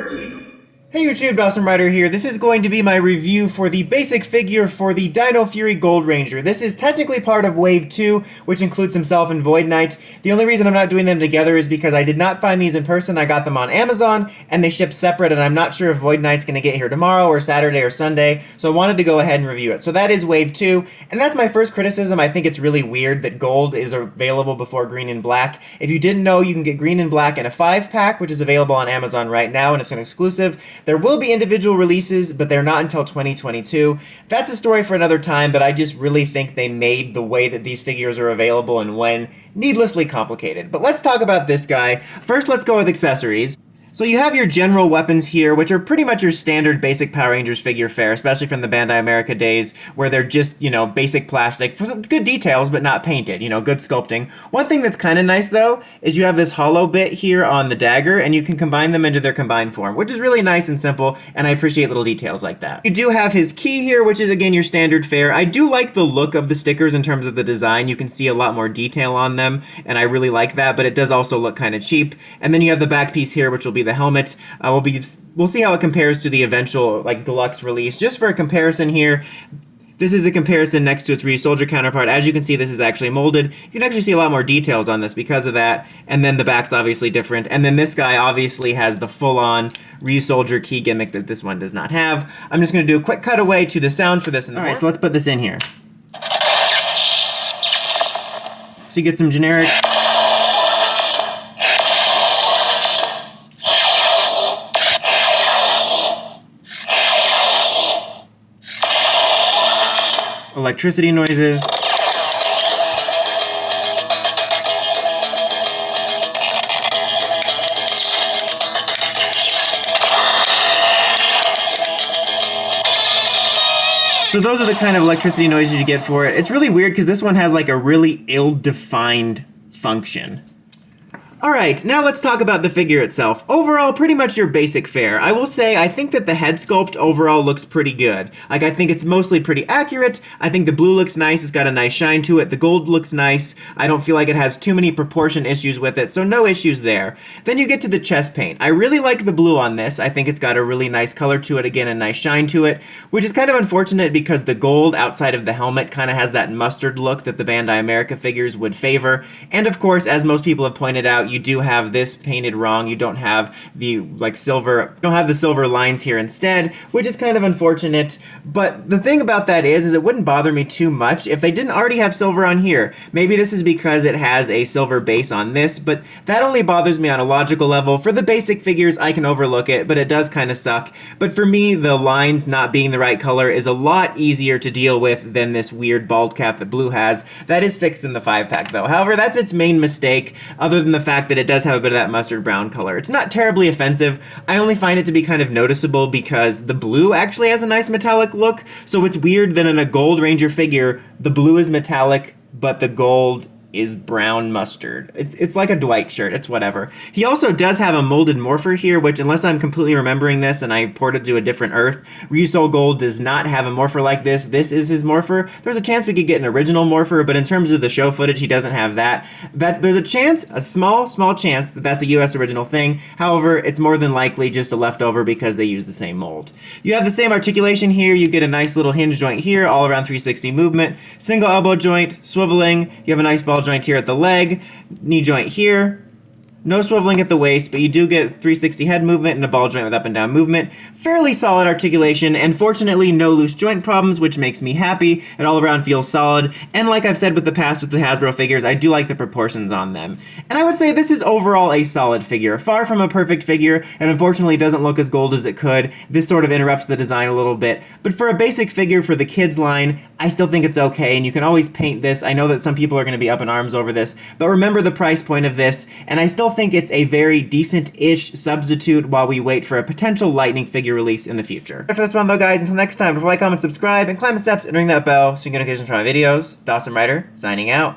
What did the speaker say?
13. Hey YouTube, Awesome Rider here. This is going to be my review for the basic figure for the Dino Fury Gold Ranger. This is technically part of Wave 2, which includes himself and Void Knight. The only reason I'm not doing them together is because I did not find these in person. I got them on Amazon, and they ship separate, and I'm not sure if Void Knight's going to get here tomorrow or Saturday or Sunday, so I wanted to go ahead and review it. So that is Wave 2, and that's my first criticism. I think it's really weird that gold is available before green and black. If you didn't know, you can get green and black in a 5-pack, which is available on Amazon right now, and it's an exclusive. There will be individual releases, but they're not until 2022. That's a story for another time, but I just really think they made the way that these figures are available and when needlessly complicated. But let's talk about this guy. First, let's go with accessories. So you have your general weapons here, which are pretty much your standard basic Power Rangers figure fare, especially from the Bandai America days, where they're just, you know, basic plastic, for some good details, but not painted, you know, good sculpting. One thing that's kind of nice, though, is you have this hollow bit here on the dagger, and you can combine them into their combined form, which is really nice and simple, and I appreciate little details like that. You do have his key here, which is, again, your standard fare. I do like the look of the stickers in terms of the design. You can see a lot more detail on them, and I really like that, but it does also look kind of cheap. And then you have the back piece here, which will be the helmet. We'll see how it compares to the eventual like deluxe release. Just for a comparison here, this is a comparison next to its Ryusoulger counterpart. As you can see, this is actually molded. You can actually see a lot more details on this because of that. And then the back's obviously different. And then this guy obviously has the full-on Ryusoulger key gimmick that this one does not have. I'm just going to do a quick cutaway to the sound for this. Alright, so let's put this in here. So you get some generic electricity noises. So those are the kind of electricity noises you get for it. It's really weird because this one has like a really ill-defined function. Alright, now let's talk about the figure itself. Overall, pretty much your basic fare. I will say, I think that the head sculpt overall looks pretty good. Like, I think it's mostly pretty accurate. I think the blue looks nice, it's got a nice shine to it. The gold looks nice. I don't feel like it has too many proportion issues with it, so no issues there. Then you get to the chest paint. I really like the blue on this. I think it's got a really nice color to it, again, a nice shine to it, which is kind of unfortunate because the gold outside of the helmet kind of has that mustard look that the Bandai America figures would favor. And of course, as most people have pointed out, you do have this painted wrong. You don't have the silver lines here instead, which is kind of unfortunate. But the thing about that is it wouldn't bother me too much if they didn't already have silver on here. Maybe this is because it has a silver base on this, but that only bothers me on a logical level. For the basic figures, I can overlook it, but it does kind of suck. But for me, the lines not being the right color is a lot easier to deal with than this weird bald cap that blue has. That is fixed in the 5-pack though. However, that's its main mistake, other than the fact that it does have a bit of that mustard brown color. It's not terribly offensive. I only find it to be kind of noticeable because the blue actually has a nice metallic look, so it's weird that in a Gold Ranger figure, the blue is metallic, but the gold is brown mustard. It's like a Dwight shirt, it's whatever. He also does have a molded morpher here, which unless I'm completely remembering this and I ported to a different Earth, Ryusoul Gold does not have a morpher like this. This is his morpher. There's a chance we could get an original morpher, but in terms of the show footage, he doesn't have that. There's a chance, a small chance that that's a US original thing. However, it's more than likely just a leftover because they use the same mold. You have the same articulation here. You get a nice little hinge joint here, all around 360 movement, single elbow joint, swiveling. You have a nice ball joint here at the leg, knee joint here. No swiveling at the waist, but you do get 360 head movement and a ball joint with up and down movement. Fairly solid articulation, and fortunately no loose joint problems, which makes me happy. It all around feels solid, and like I've said with the past with the Hasbro figures, I do like the proportions on them. And I would say this is overall a solid figure. Far from a perfect figure, and unfortunately doesn't look as gold as it could. This sort of interrupts the design a little bit. But for a basic figure for the kids line, I still think it's okay, and you can always paint this. I know that some people are going to be up in arms over this, but remember the price point of this, and I still think it's a very decent-ish substitute while we wait for a potential Lightning figure release in the future. For this one though, guys, until next time, before like, comment, subscribe, and climb the steps and ring that bell so you can get notifications for my videos. Awesome Rider, signing out.